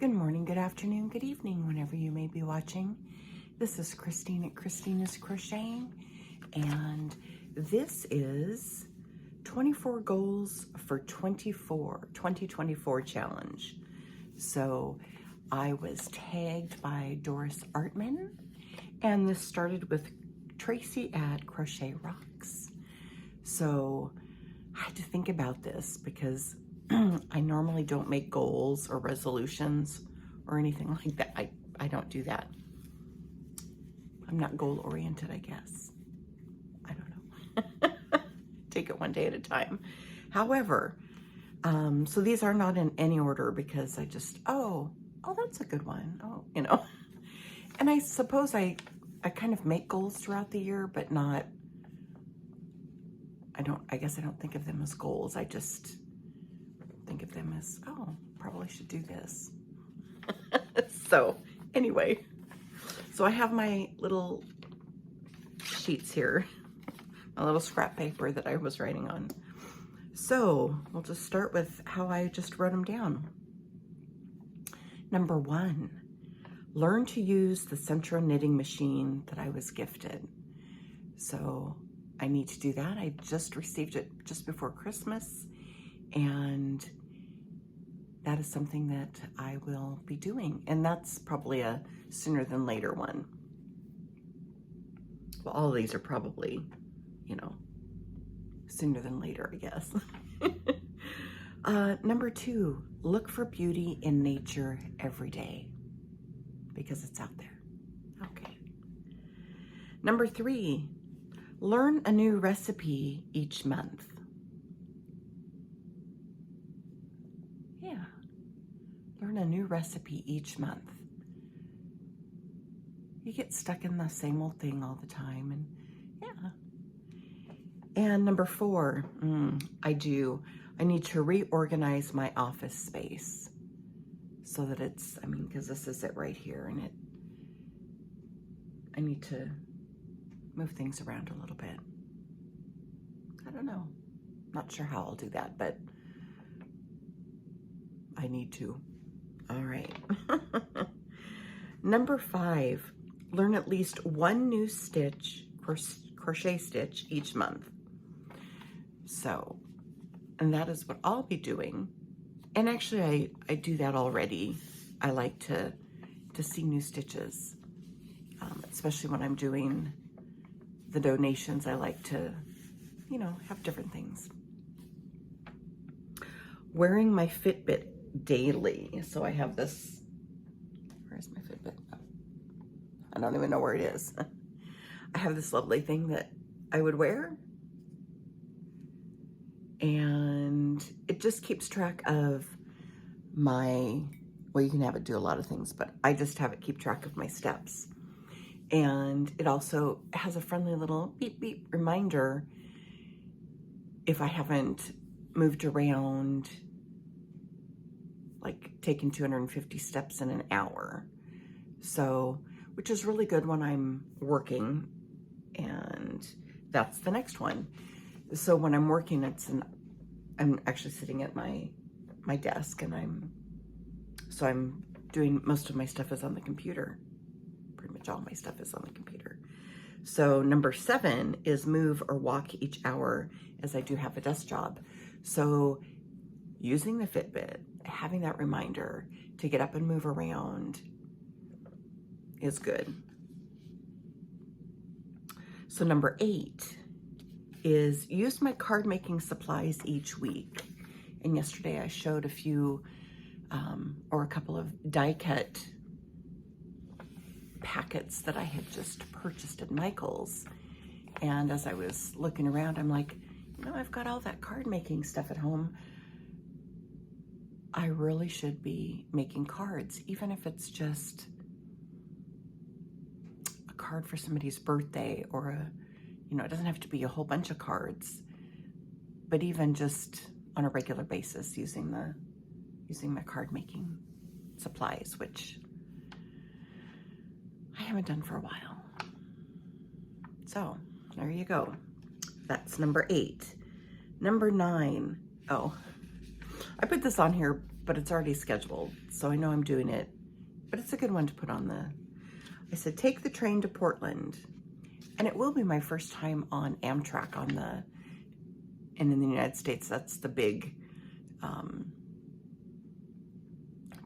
Good morning, good afternoon, good evening, whenever you may be watching. This is Christine at Christina's Crocheting, and this is 24 Goals for 2024 Challenge. So I was tagged by Doris Artman, and this started with Tracy at Crochet Rocks. So I had to think about this because I normally don't make goals or resolutions or anything like that. I don't do that. I'm not goal oriented, I guess. I don't know. Take it one day at a time. However, so these are not in any order because I just, oh, that's a good one. Oh, you know. And I suppose I kind of make goals throughout the year, but not, I guess I don't think of them as goals. I just think of them as, oh, probably should do this. So anyway, so I have my little sheets here, my little scrap paper that I was writing on. So we'll just start with how I just wrote them down. Number 1, learn to use the Centro knitting machine that I was gifted. So I need to do that. I just received it just before Christmas, and that is something that I will be doing. And that's probably a sooner than later one. Well, all of these are probably, you know, sooner than later, I guess. Number 2, look for beauty in nature every day because it's out there. Okay. Number 3, learn a new recipe each month. Yeah. Learn a new recipe each month. You get stuck in the same old thing all the time, and yeah. And number 4, I need to reorganize my office space so that it's, because this is it right here, and I need to move things around a little bit. I don't know. Not sure how I'll do that, but I need to. All right. Number 5, learn at least one new stitch, crochet stitch each month. So, and that is what I'll be doing. And actually I do that already. I like to see new stitches, especially when I'm doing the donations. I like to, you know, have different things. Wearing my Fitbit daily. So I have this, where's my Fitbit? I don't even know where it is. I have this lovely thing that I would wear, and it just keeps track of my, well, you can have it do a lot of things, but I just have it keep track of my steps. And it also has a friendly little beep beep reminder if I haven't moved around, like taken 250 steps in an hour. So, which is really good when I'm working, and that's the next one. So when I'm working, I'm actually sitting at my desk, and I'm doing, most of my stuff is on the computer. Pretty much all my stuff is on the computer. So number 7 is move or walk each hour, as I do have a desk job. So using the Fitbit, having that reminder to get up and move around is good. So number 8 is use my card making supplies each week. And yesterday I showed a few or a couple of die cut packets that I had just purchased at Michael's. And as I was looking around, I'm like, you know, I've got all that card making stuff at home. I really should be making cards, even if it's just a card for somebody's birthday, or you know, it doesn't have to be a whole bunch of cards, but even just on a regular basis using my card making supplies, which I haven't done for a while. So there you go. That's number 8. Number 9. Oh, I put this on here but it's already scheduled, so I know I'm doing it, but it's a good one to put on the, I said, take the train to Portland, and it will be my first time on Amtrak and in the United States, that's the big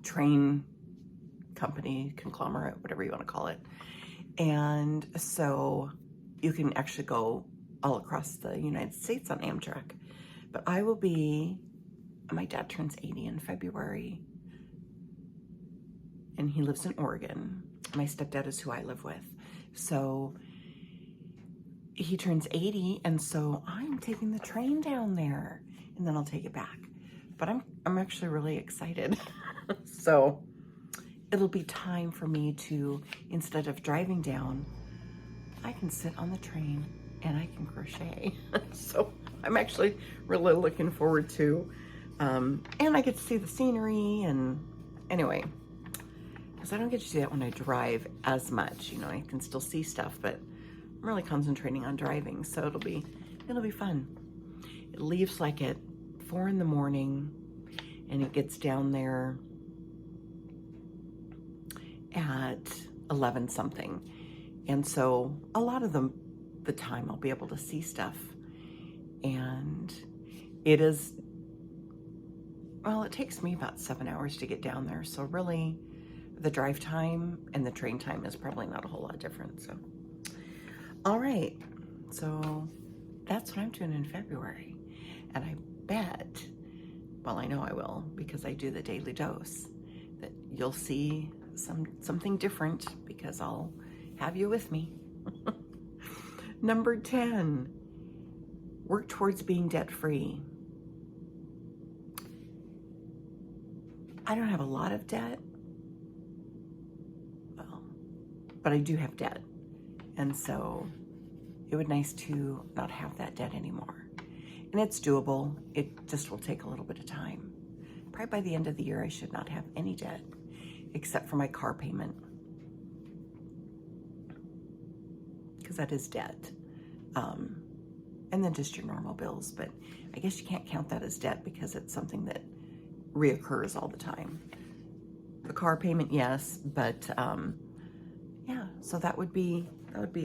train company, conglomerate, whatever you want to call it. And so you can actually go all across the United States on Amtrak. But I will be, my dad turns 80 in February, and he lives in Oregon. My stepdad is who I live with. So he turns 80, and so I'm taking the train down there, and then I'll take it back. But I'm actually really excited. So it'll be time for me to, instead of driving down, I can sit on the train and I can crochet. So I'm actually really looking forward to, and I get to see the scenery, and anyway, because I don't get to do that when I drive as much, you know, I can still see stuff, but I'm really concentrating on driving, so it'll be fun. It leaves like at 4 in the morning, and it gets down there at 11 something. And so a lot of the time I'll be able to see stuff. And it is, well, it takes me about 7 hours to get down there. So really the drive time and the train time is probably not a whole lot different. So, all right. So that's what I'm doing in February. And I bet, well, I know I will, because I do the daily dose, that you'll see something different, because I'll have you with me. Number 10, work towards being debt-free. I don't have a lot of debt, well, but I do have debt. And so it would be nice to not have that debt anymore. And it's doable. It just will take a little bit of time. Probably by the end of the year, I should not have any debt, except for my car payment, because that is debt. And then just your normal bills, but I guess you can't count that as debt because it's something that reoccurs all the time. The car payment, yes, but yeah, so that would be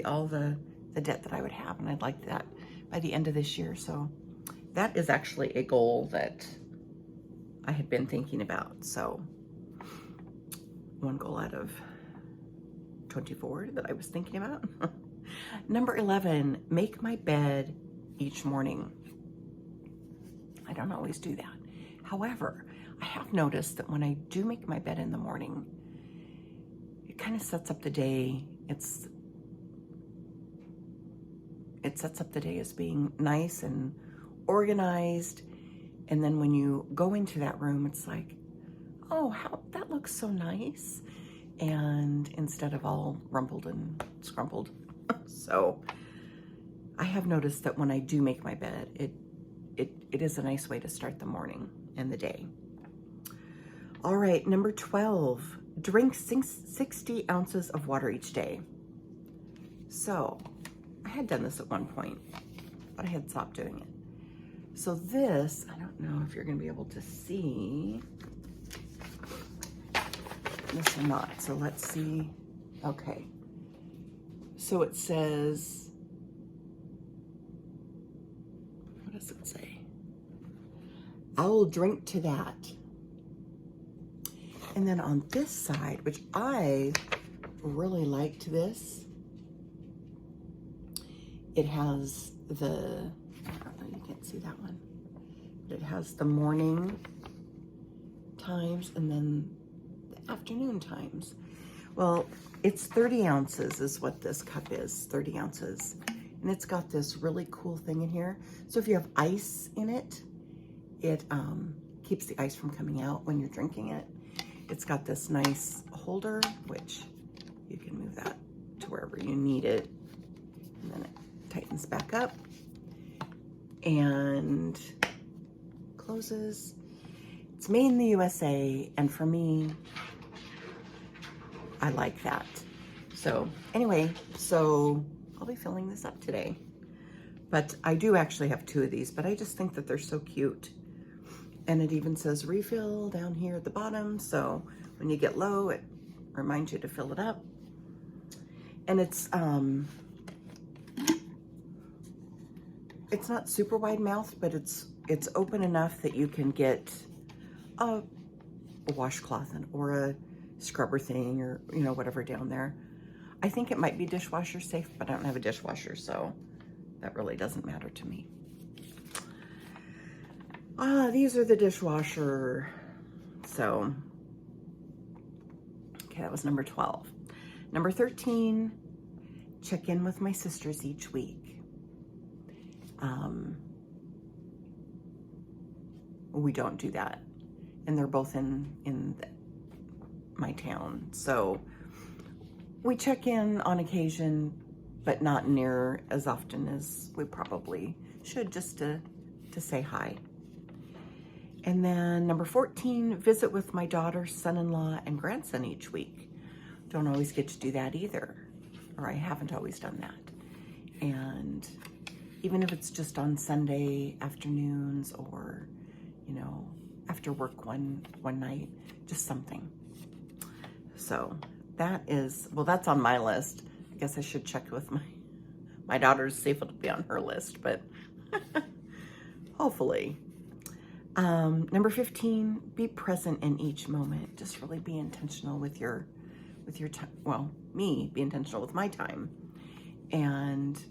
all the debt that I would have, and I'd like that by the end of this year. So that is actually a goal that I had been thinking about. So one goal out of 24 that I was thinking about. Number 11, make my bed each morning. I don't always do that. However, I have noticed that when I do make my bed in the morning, it kind of sets up the day. It sets up the day as being nice and organized. And then when you go into that room, it's like, oh, how that looks so nice. And instead of all rumpled and scrumpled. So I have noticed that when I do make my bed, it is a nice way to start the morning and the day. All right, number 12, drink 60 ounces of water each day. So I had done this at one point, but I had stopped doing it. So this, I don't know if you're gonna be able to see this or not. So let's see. Okay. So it says, what does it say? I will drink to that. And then on this side, which I really liked this, it has the, I don't know, you can't see that one, but it has the morning times and then the afternoon times. Well, it's 30 ounces is what this cup is, 30 ounces. And it's got this really cool thing in here. So if you have ice in it, it keeps the ice from coming out when you're drinking it. It's got this nice holder, which you can move that to wherever you need it. And then it tightens back up and closes. It's made in the USA, and for me, I like that. So anyway, so I'll be filling this up today. But I do actually have 2 of these, but I just think that they're so cute. And it even says refill down here at the bottom. So when you get low, it reminds you to fill it up. And it's not super wide mouthed, but it's open enough that you can get a washcloth or a scrubber thing, or whatever down there. I think it might be dishwasher safe, but I don't have a dishwasher, so that really doesn't matter to me. These are the dishwasher. So, okay, that was number 12. Number 13, check in with my sisters each week. We don't do that. And they're both in my town. So we check in on occasion, but not near as often as we probably should, just to say hi. And then number 14, visit with my daughter, son-in-law, and grandson each week. Don't always get to do that either, or I haven't always done that. And even if it's just on Sunday afternoons, or, after work one night, just something. So that's on my list. I guess I should check with my daughter's, see if it'll be on her list, but hopefully. Number 15, be present in each moment. Just really be intentional with your time. Well, be intentional with my time, and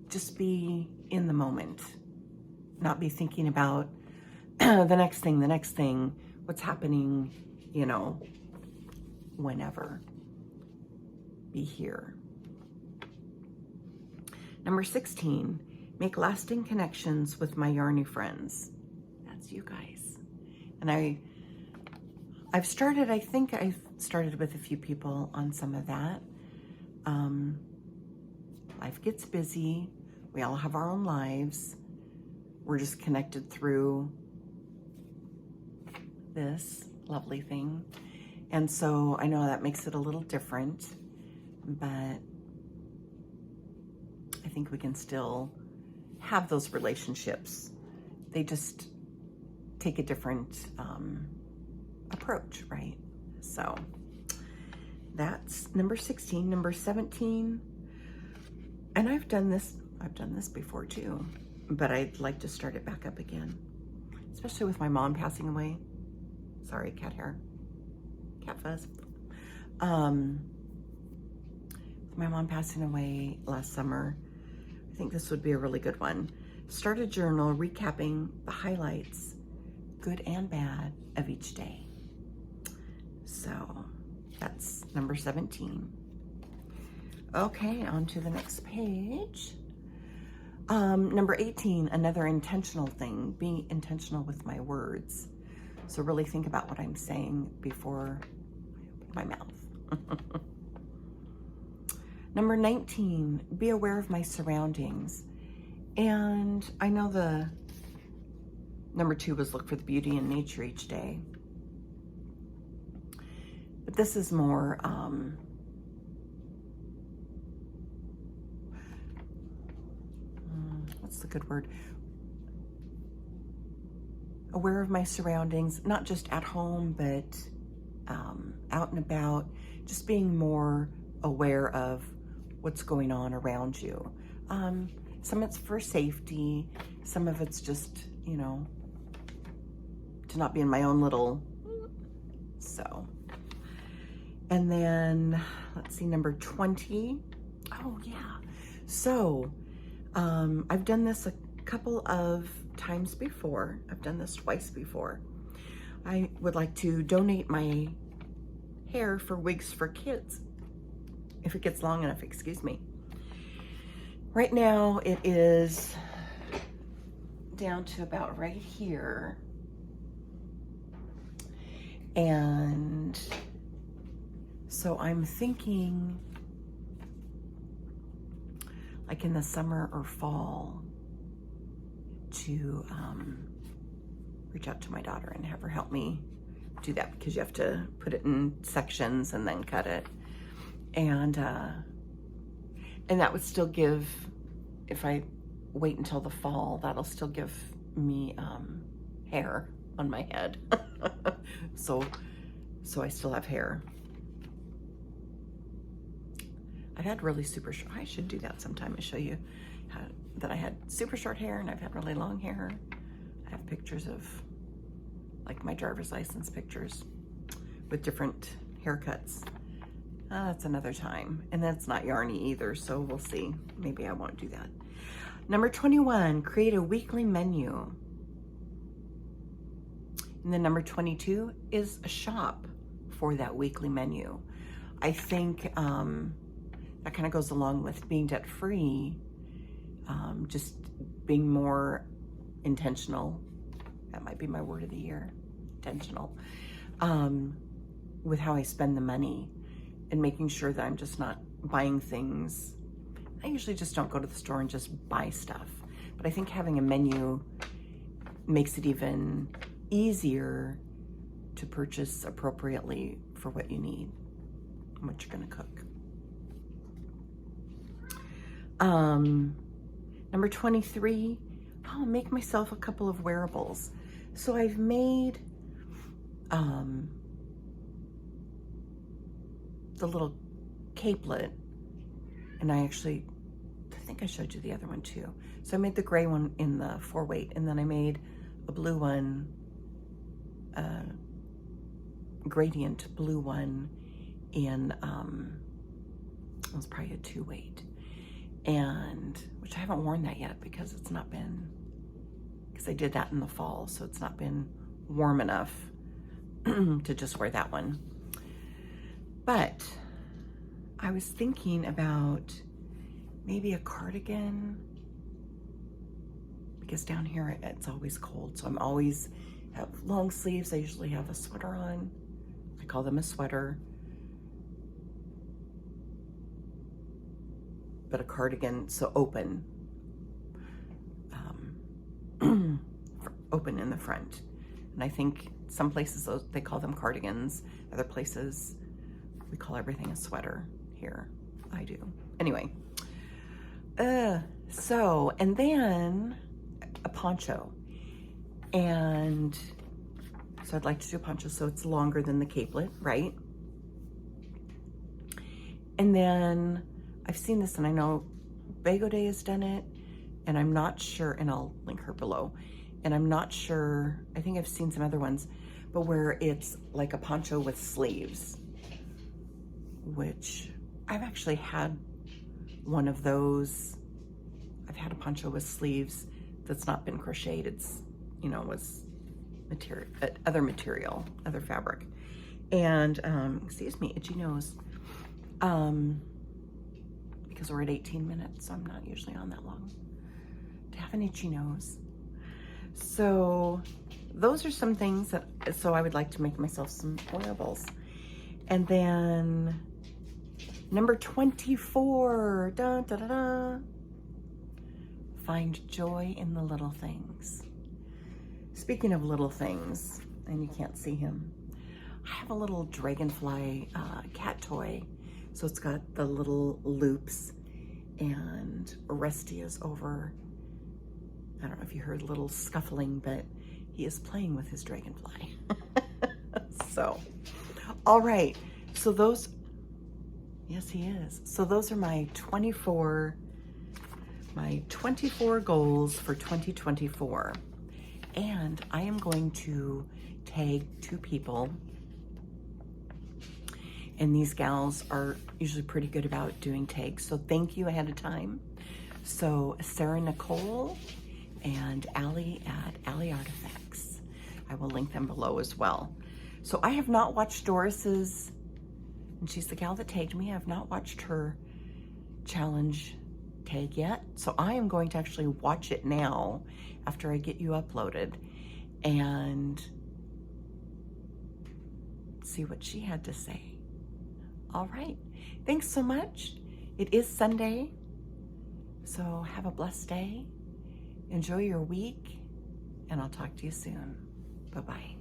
just be in the moment, not be thinking about the next thing, what's happening, whenever. Be here. Number 16, make lasting connections with my Yarny friends. That's you guys. And I've started, I think I've started with a few people on some of that. Life gets busy. We all have our own lives. We're just connected through this lovely thing. And so I know that makes it a little different, but I think we can still have those relationships. They just take a different approach, right? So that's number 16. Number 17, and I've done this before too, but I'd like to start it back up again, especially with my mom passing away. Sorry, cat hair, cat fuzz. With my mom passing away last summer, I think this would be a really good one. Start a journal recapping the highlights, good and bad, of each day. So that's number 17. Okay, on to the next page. Number 18, another intentional thing, being intentional with my words. So really think about what I'm saying before I open my mouth. Number 19, be aware of my surroundings. And I know the number 2 was look for the beauty in nature each day. But this is more, what's the good word? Aware of my surroundings, not just at home, but out and about, just being more aware of what's going on around you. Some of it's for safety, some of it's just, to not be in my own little, so. And then, let's see, number 20. Oh yeah. So, I've done this a couple of times before. I've done this twice before. I would like to donate my hair for wigs for kids, if it gets long enough, excuse me. Right now it is down to about right here. And so I'm thinking like in the summer or fall to reach out to my daughter and have her help me do that, because you have to put it in sections and then cut it. And that would still give, if I wait until the fall, that'll still give me hair on my head. so I still have hair. I've had really super short, I should do that sometime and show you that I had super short hair and I've had really long hair. I have pictures of, like, my driver's license pictures with different haircuts. That's another time. And that's not yarny either, so we'll see. Maybe I won't do that. Number 21, create a weekly menu. And then number 22 is a shop for that weekly menu. I think that kind of goes along with being debt-free, just being more intentional. That might be my word of the year, intentional, with how I spend the money and making sure that I'm just not buying things. I usually just don't go to the store and just buy stuff. But I think having a menu makes it even easier to purchase appropriately for what you need and what you're gonna cook. Number 23, I'll make myself a couple of wearables. So I've made the little capelet, and I think I showed you the other one too. So I made the gray one in the 4-weight, and then I made a blue one, gradient blue one in, it was probably a 2-weight. And, which I haven't worn that yet because it's not been, because I did that in the fall, so it's not been warm enough to just wear that one. But I was thinking about maybe a cardigan, because down here it's always cold, so I'm always have long sleeves. I usually have a sweater on. I call them a sweater. But a cardigan, so open, open in the front. And I think some places they call them cardigans. Other places we call everything a sweater. Here, I do. Anyway, so, and then a poncho. And so I'd like to do a poncho so it's longer than the capelet, right? And then I've seen this, and I know Bago Day has done it, and I'm not sure, and I'll link her below, and I'm not sure, I think I've seen some other ones, but where it's like a poncho with sleeves, which I've actually had one of those. I've had a poncho with sleeves that's not been crocheted. It's, you know, was material, other fabric. And, excuse me, itchy nose. Because we're at 18 minutes, so I'm not usually on that long to have an itchy nose. So those are some things that, so I would like to make myself some wearables. And then number 24, da, da, da, da. Find joy in the little things. Speaking of little things, and you can't see him, I have a little dragonfly cat toy. So it's got the little loops, and Rusty is over. I don't know if you heard a little scuffling, but he is playing with his dragonfly. So, all right. So those, yes, he is. So those are my 24 goals for 2024. And I am going to tag 2 people. And these gals are usually pretty good about doing tags. So thank you ahead of time. So Sarah Nicole and Allie at Allie Artifacts. I will link them below as well. So I have not watched Doris's, and she's the gal that tagged me. I've not watched her challenge tag yet. So I am going to actually watch it now after I get you uploaded and see what she had to say. All right, thanks so much. It is Sunday, so have a blessed day. Enjoy your week, and I'll talk to you soon. Bye-bye.